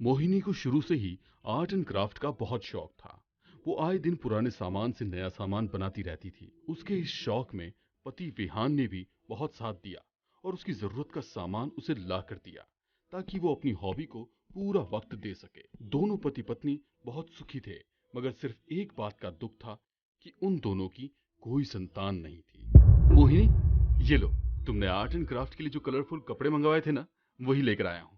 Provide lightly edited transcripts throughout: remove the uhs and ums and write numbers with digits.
मोहिनी को शुरू से ही आर्ट एंड क्राफ्ट का बहुत शौक था। वो आए दिन पुराने सामान से नया सामान बनाती रहती थी। उसके इस शौक में पति विहान ने भी बहुत साथ दिया और उसकी जरूरत का सामान उसे ला कर दिया ताकि वो अपनी हॉबी को पूरा वक्त दे सके। दोनों पति पत्नी बहुत सुखी थे, मगर सिर्फ एक बात का दुख था कि उन दोनों की कोई संतान नहीं थी। मोहिनी, ये लो, तुमने आर्ट एंड क्राफ्ट के लिए जो कलरफुल कपड़े मंगवाए थे ना, वही लेकर आया हूँ।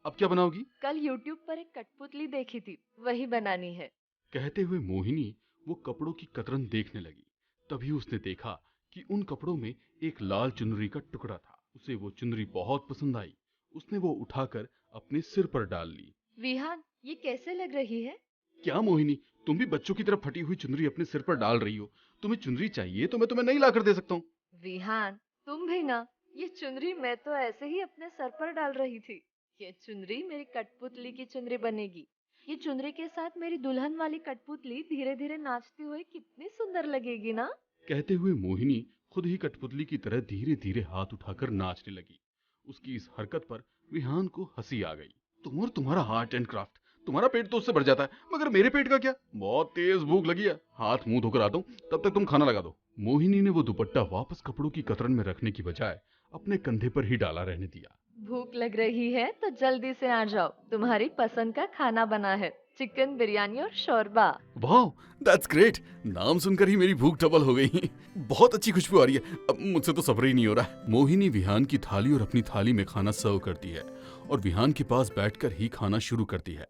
अब क्या बनाओगी? कल YouTube पर एक कठपुतली देखी थी, वही बनानी है। कहते हुए मोहिनी वो कपड़ों की कतरन देखने लगी। तभी उसने देखा कि उन कपड़ों में एक लाल चुनरी का टुकड़ा था। उसे वो चुनरी बहुत पसंद आई। उसने वो उठाकर अपने सिर पर डाल ली। विहान, ये कैसे लग रही है? क्या मोहिनी, तुम भी बच्चों की तरह फटी हुई चुनरी अपने सिर पर डाल रही हो? तुम्हें चुनरी चाहिए तो मैं तुम्हें नहीं लाकर दे सकता हूँ। विहान, तुम भी ना। ये चुनरी मैं तो ऐसे ही अपने सर पर डाल रही थी। ये चुनरी मेरी कठपुतली की चुनरी बनेगी। ये चुनरी के साथ मेरी दुल्हन वाली कठपुतली धीरे धीरे नाचती हुई कितनी सुंदर लगेगी ना। कहते हुए मोहिनी खुद ही कठपुतली की तरह धीरे धीरे हाथ उठाकर नाचने लगी। उसकी इस हरकत पर विहान को हंसी आ गई। तुम और तुम्हारा आर्ट एंड क्राफ्ट, तुम्हारा पेट तो उससे भर जाता है, मगर मेरे पेट का क्या? बहुत तेज भूख लगी है, हाथ मुंह धोकर आता हूँ, तब तक तुम खाना लगा दो। मोहिनी ने वो दुपट्टा वापस कपड़ों की कतरन में रखने की बजाय अपने कंधे पर ही डाला रहने दिया। भूख लग रही है तो जल्दी से आ जाओ, तुम्हारी पसंद का खाना बना है, चिकन बिरयानी और शोरबा। वाह, दैट्स ग्रेट। नाम सुनकर ही मेरी भूख डबल हो गई। बहुत अच्छी खुशबू आ रही है। अब मुझसे तो सब्र ही नहीं हो रहा। मोहिनी विहान की थाली और अपनी थाली में खाना सर्व करती है और विहान के पास बैठकर ही खाना शुरू करती है।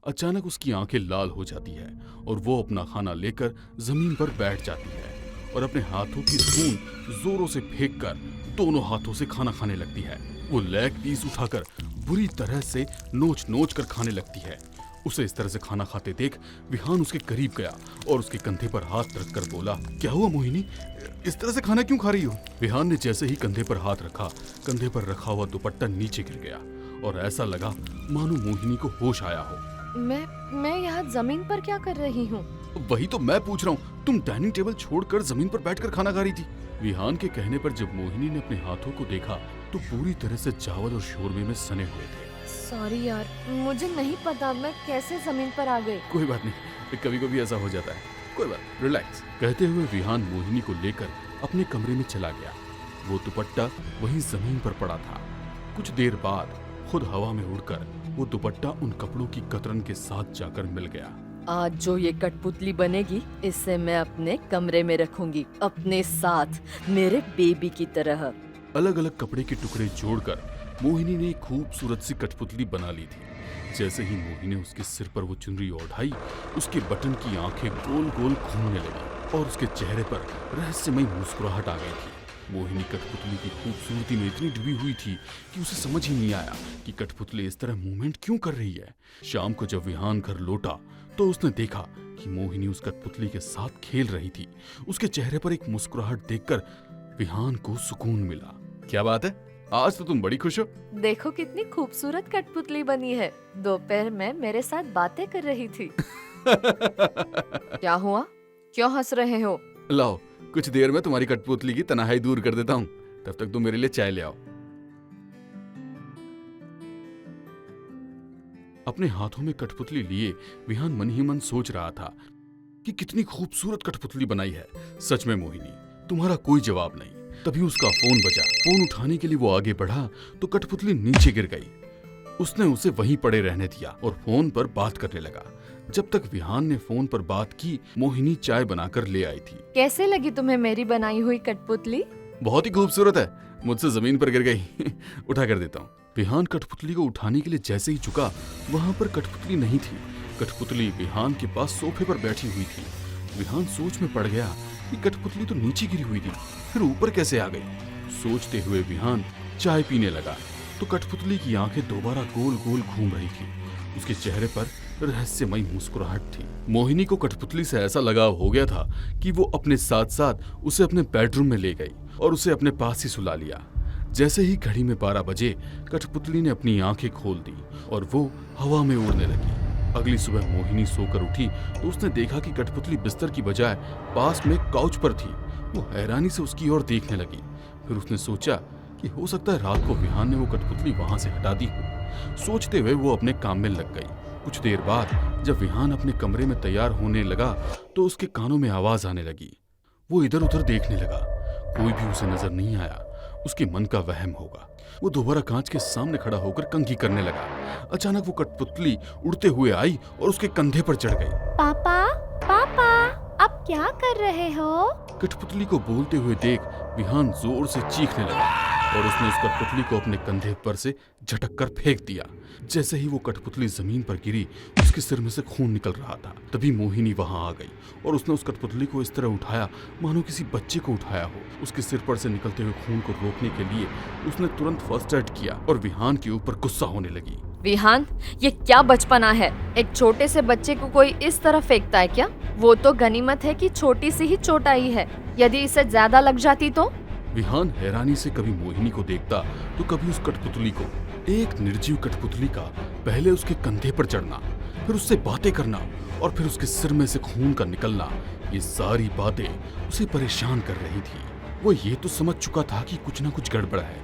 अचानक उसकी आंखें लाल हो जाती है और वो अपना खाना लेकर जमीन पर बैठ जाती है और अपने हाथों की स्पून जोरों से फेंककर दोनों हाथों से खाना खाने लगती है। वो लेग पीस उठाकर बुरी तरह से नोच नोच कर खाने लगती है। उसे इस तरह से खाना खाते देख विहान उसके करीब गया और उसके कंधे पर हाथ रखकर बोला, क्या हुआ मोहिनी, इस तरह से खाना क्यों खा रही हो? विहान ने जैसे ही कंधे पर हाथ रखा, कंधे पर रखा हुआ दुपट्टा नीचे गिर गया और ऐसा लगा मानो मोहिनी को होश आया हो। मैं यहाँ जमीन पर क्या कर रही हूँ? वही तो मैं पूछ रहा हूँ, तुम डाइनिंग टेबल छोड़कर जमीन पर बैठकर खाना खा रही थी। विहान के कहने पर जब मोहिनी ने अपने हाथों को देखा तो पूरी तरह से चावल और शोरबे में सने हुए थे। सॉरी यार, मुझे नहीं पता मैं कैसे जमीन पर आ गई। कोई बात नहीं, कभी कभी ऐसा हो जाता है, कोई बात, रिलैक्स। कहते हुए विहान मोहिनी को लेकर अपने कमरे में चला गया। वो दुपट्टा वहीं जमीन पर पड़ा था। कुछ देर बाद खुद हवा में उड़कर वो दुपट्टा उन कपड़ों की कतरन के साथ जाकर मिल गया। आज जो ये कठपुतली बनेगी, इसे मैं अपने कमरे में रखूंगी, अपने साथ, मेरे बेबी की तरह। अलग अलग कपड़े के टुकड़े जोड़कर मोहिनी ने एक खूबसूरत सी कठपुतली बना ली थी। जैसे ही मोहिनी ने उसके सिर पर वो चुनरी ओढ़ाई, उसके बटन की आंखें गोल गोल घूमने लगी और उसके चेहरे पर रहस्यमयी मुस्कुराहट आ गई थी। मोहिनी कठपुतली की खूबसूरती में इतनी डूबी हुई थी कि उसे समझ ही नहीं आया कि कठपुतली इस तरह मूवमेंट क्यों कर रही है। शाम को जब विहान घर लौटा तो उसने देखा कि मोहिनी उस कठपुतली के साथ खेल रही थी। उसके चेहरे पर एक मुस्कुराहट देखकर विहान को सुकून मिला। क्या बात है, आज तो तुम बड़ी खुश हो। देखो कितनी खूबसूरत कठपुतली बनी है। दोपहर में मेरे साथ बातें कर रही थी। क्या हुआ, क्यों हंस रहे हो? लाओ, कुछ देर में तुम्हारी कठपुतली की तन्हाई दूर कर देता हूँ, तब तक तुम मेरे लिए चाय ले आओ। अपने हाथों में कठपुतली लिए विहान मन ही मन सोच रहा था कि कितनी खूबसूरत कठपुतली बनाई है। सच में मोहिनी, तुम्हारा कोई जवाब नहीं। तभी उसका फोन बजा। फोन उठाने के लिए वो आगे बढ़ा तो कठपुतली नीचे गिर गई। उसने उसे वहीं पड़े रहने दिया और फोन पर बात करने लगा। जब तक विहान ने फोन पर बात की, मोहिनी चाय बनाकर ले आई थी। कैसे लगी तुम्हें मेरी बनाई हुई कठपुतली? बहुत ही खूबसूरत है, मुझसे जमीन पर गिर गई। उठा कर देता हूँ। विहान कठपुतली को उठाने के लिए जैसे ही झुका, वहाँ पर कठपुतली नहीं थी। कठपुतली विहान के पास सोफे पर बैठी हुई थी। विहान सोच में पड़ गया कि कठपुतली तो नीचे गिरी हुई थी, फिर ऊपर कैसे आ गई। सोचते हुए विहान चाय पीने लगा तो कठपुतली की आंखें दोबारा गोल गोल घूम रही थी। उसके चेहरे पर रहस्यमयी मुस्कुराहट थी। मोहिनी को कठपुतली से ऐसा लगाव हो गया था कि वो अपने साथ साथ उसे अपने बेडरूम में ले गई और उसे अपने पास ही सुला लिया। जैसे ही घड़ी में 12 बजे कठपुतली ने अपनी आंखें खोल दी और वो हवा में उड़ने लगी। अगली सुबह मोहिनी सोकर उठी तो उसने देखा कि कठपुतली बिस्तर की बजाय पास में काउच पर थी। वो हैरानी से उसकी ओर देखने लगी। फिर उसने सोचा कि हो सकता है रात को विहान ने वो कठपुतली वहां से हटा दी हो। सोचते हुए वो अपने काम में लग गई। कुछ देर बाद जब विहान अपने कमरे में तैयार होने लगा तो उसके कानों में आवाज आने लगी। वो इधर उधर देखने लगा, कोई भी उसे नजर नहीं आया। उसके मन का वहम होगा। वो दोबारा कांच के सामने खड़ा होकर कंघी करने लगा। अचानक वो कठपुतली उड़ते हुए आई और उसके कंधे पर चढ़ गई। पापा, पापा, आप क्या कर रहे हो? कठपुतली को बोलते हुए देख विहान जोर से चीखने लगा और उसने उस कठपुतली को अपने कंधे पर से झटक कर फेंक दिया। जैसे ही वो कठपुतली जमीन पर गिरी, उसके सिर में से खून निकल रहा था। तभी मोहिनी वहां आ गई और उसने उस कठपुतली को इस तरह उठाया मानो किसी बच्चे को उठाया हो। उसके सिर पर से निकलते हुए खून को रोकने के लिए उसने तुरंत फर्स्ट एड किया और विहान के ऊपर गुस्सा होने लगी। विहान, ये क्या बचपना है? एक छोटे से बच्चे को कोई इस तरह फेंकता है क्या? वो तो गनीमत है कि छोटी सी ही चोट आई है, यदि इसे ज्यादा लग जाती तो? विहान हैरानी से कभी मोहिनी को देखता तो कभी उस कठपुतली को। एक निर्जीव कठपुतली का पहले उसके कंधे पर चढ़ना, फिर उससे बातें करना और फिर उसके सिर में से खून का निकलना, ये सारी बातें उसे परेशान कर रही थी। वो ये तो समझ चुका था कि कुछ ना कुछ गड़बड़ है,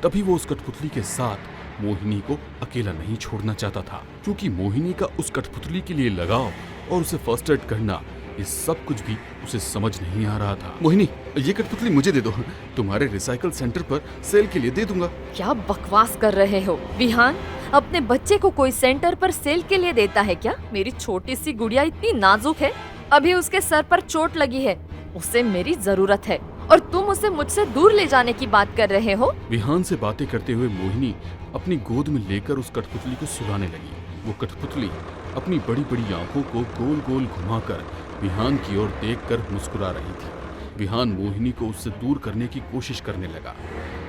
तभी वो उस कठपुतली के साथ मोहिनी को अकेला नहीं छोड़ना चाहता था, क्योंकि मोहिनी का उस कठपुतली के लिए लगाव और उसे फर्स्ट एड करना, ये सब कुछ भी उसे समझ नहीं आ रहा था। मोहिनी, ये कठपुतली मुझे दे दो, तुम्हारे रिसाइकल सेंटर पर सेल के लिए दे दूंगा। क्या बकवास कर रहे हो विहान? अपने बच्चे को कोई सेंटर पर सेल के लिए देता है क्या? मेरी छोटी सी गुड़िया इतनी नाजुक है, अभी उसके सर पर चोट लगी है, उसे मेरी जरूरत है और तुम उसे मुझसे दूर ले जाने की बात कर रहे हो। विहान से बातें करते हुए मोहिनी अपनी गोद में लेकर उस कठपुतली को सुलाने लगी। वो कठपुतली अपनी बड़ी बड़ी आंखों को गोल गोल घुमाकर विहान की ओर देखकर मुस्कुरा रही थी। विहान मोहिनी को उससे दूर करने की कोशिश करने लगा,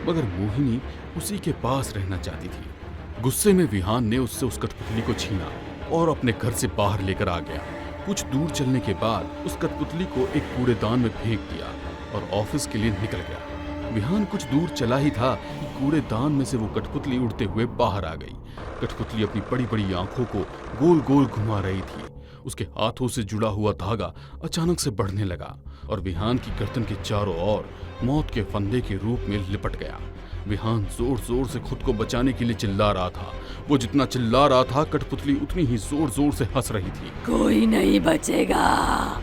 मगर मोहिनी उसी के पास रहना चाहती थी। गुस्से में विहान ने उससे उस कठपुतली को छीना और अपने घर से बाहर लेकर आ गया। कुछ दूर चलने के बाद उस कठपुतली को एक कूड़ेदान में फेंक दिया और ऑफिस के लिए निकल गया। विहान कुछ दूर चला ही था कि कूड़ेदान में से वो कठपुतली उड़ते हुए बाहर आ गई। कठपुतली अपनी बड़ी बड़ी आंखों को गोल गोल घुमा रही थी। उसके हाथों से जुड़ा हुआ धागा अचानक से बढ़ने लगा और विहान की गर्दन के चारों ओर मौत के फंदे के रूप में लिपट गया। विहान जोर जोर से खुद को बचाने के लिए चिल्ला रहा था। वो जितना चिल्ला रहा था, कठपुतली उतनी ही जोर जोर से हंस रही थी। कोई नहीं बचेगा,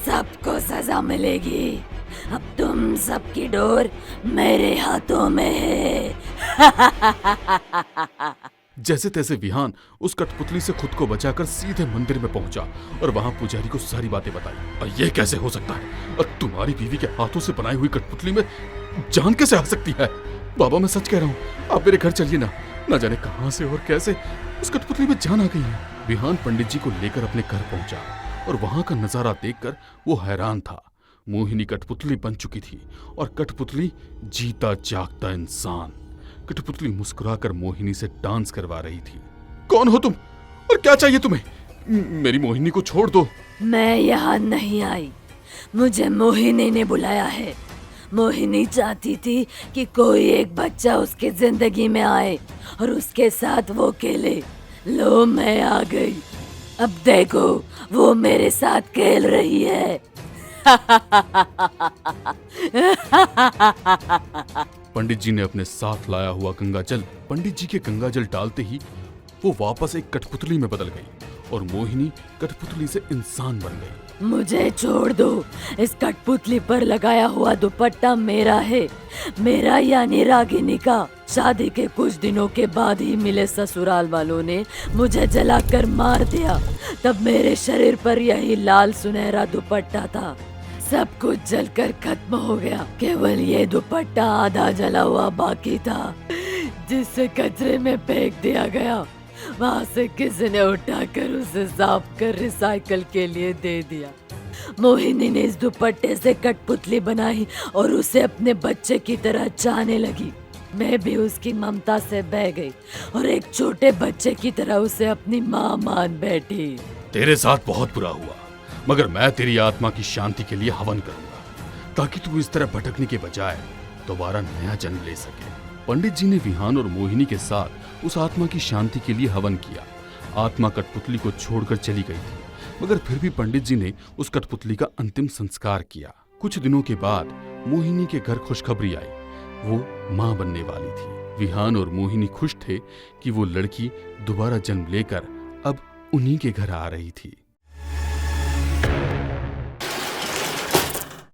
सबको सजा मिलेगी। अब तुम सबकी डोर मेरे हाथों में है। जैसे तैसे विहान उस कठपुतली से खुद को बचाकर सीधे मंदिर में पहुंचा और वहां पुजारी को सारी बातें बताई। और ये कैसे हो सकता है? और तुम्हारी बीवी के हाथों से बनाई हुई कठपुतली में जान कैसे आ सकती है? बाबा, मैं सच कह रहा हूँ, आप मेरे घर चलिए ना। न जाने कहां से और कैसे उस कठपुतली में जान आ गई है। विहान पंडित जी को लेकर अपने घर पहुंचा और वहां का नजारा देखकर वो हैरान था। मोहिनी कठपुतली बन चुकी थी और कठपुतली जीता जागता इंसान। कठपुतली मुस्कुराकर मोहिनी से डांस करवा रही थी। कौन हो तुम और क्या चाहिए तुम्हें? मेरी मोहिनी को छोड़ दो। मैं यहाँ नहीं आई, मुझे मोहिनी ने बुलाया है। मोहिनी चाहती थी कि कोई एक बच्चा उसके जिंदगी में आए और उसके साथ वो खेले। लो, मैं आ गई। अब देखो, वो मेरे साथ खेल रही है। पंडित जी ने अपने साथ लाया हुआ गंगाजल पंडित जी के गंगाजल डालते ही वो वापस एक कठपुतली में बदल गई और मोहिनी कठपुतली से इंसान बन गई। मुझे छोड़ दो, इस कठपुतली पर लगाया हुआ दुपट्टा मेरा है, मेरा यानी रागिनी का। शादी के कुछ दिनों के बाद ही मिले ससुराल वालों ने मुझे जलाकर मार दिया। तब मेरे शरीर पर यही लाल सुनहरा दुपट्टा था। सब कुछ जलकर खत्म हो गया, केवल ये दुपट्टा आधा जला हुआ बाकी था, जिसे कचरे में फेंक दिया गया। वहाँ से किसी ने उठाकर उसे साफ कर रिसाइकल के लिए दे दिया। मोहिनी ने इस दुपट्टे से कठपुतली बनाई और उसे अपने बच्चे की तरह चाहने लगी। मैं भी उसकी ममता से बह गई और एक छोटे बच्चे की तरह उसे अपनी माँ मान बैठी। तेरे साथ बहुत बुरा हुआ, मगर मैं तेरी आत्मा की शांति के लिए हवन करूंगा, ताकि तू इस तरह भटकने के बजाय दोबारा नया जन्म ले सके। पंडित जी ने विहान और मोहिनी के साथ उस आत्मा की शांति के लिए हवन किया। आत्मा कठपुतली को छोड़कर चली गई थी, मगर फिर भी पंडित जी ने उस कठपुतली का अंतिम संस्कार किया। कुछ दिनों के बाद मोहिनी के घर खुशखबरी आई, वो मां बनने वाली थी। विहान और मोहिनी खुश थे कि वो लड़की दोबारा जन्म लेकर अब उन्हीं के घर आ रही थी।